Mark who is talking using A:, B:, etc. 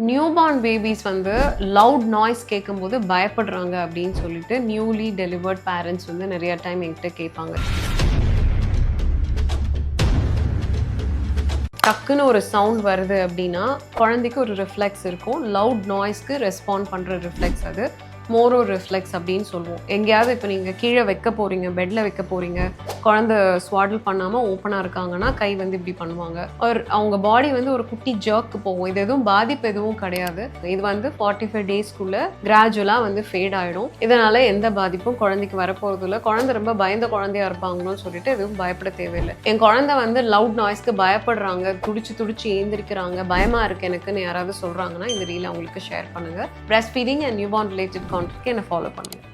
A: Newborn babies வந்து loud noise கேட்கும்போது பயப்படுறாங்க அப்படின்னு சொல்லிட்டு நியூலி டெலிவர்ட் பேரண்ட்ஸ் வந்து நிறைய டைம் என்கிட்ட கேட்பாங்க. டக்குன்னு ஒரு சவுண்ட் வருது அப்படின்னா குழந்தைக்கு ஒரு ரிஃப்ளெக்ஸ் இருக்கும். லவுட் நாய்ஸ்க்கு ரெஸ்பாண்ட் பண்ணுற ரிஃப்ளெக்ஸ் அது மோரோ ரிஃப்ளெக்ஸ் அப்படின்னு சொல்லுவோம். எங்கேயாவது இப்போ நீங்கள் கீழே வைக்க போகிறீங்க, பெட்டில் வைக்க போகிறீங்க, குழந்தை ஸ்வாடில் பண்ணாமல் ஓப்பனாக இருக்காங்கன்னா கை வந்து இப்படி பண்ணுவாங்க. அவங்க பாடி வந்து ஒரு குட்டி ஜர்க்கு போகும். இது எதுவும் பாதிப்பு எதுவும் கிடையாது. இது வந்து 45 டேஸ்க்குள்ளே கிராஜுவலாக வந்து ஃபேட் ஆகிடும். இதனால் எந்த பாதிப்பும் குழந்தைக்கு வரப்போகிறது இல்லை. குழந்தை ரொம்ப பயந்த குழந்தையா இருப்பாங்களோன்னு சொல்லிட்டு எதுவும் பயப்பட தேவையில்லை. என் குழந்தை வந்து லவுட் நாய்ஸ்க்கு பயப்படுறாங்க, துடிச்சு ஏந்திரிக்கிறாங்க, பயமாக இருக்குது எனக்குன்னு யாராவது சொல்கிறாங்கன்னா இந்த ரீல் அவங்களுக்கு ஷேர் பண்ணுங்கள். Breast feeding and newborn related கான்டெக்ட்க்கு என்னை ஃபாலோ பண்ணுங்கள்.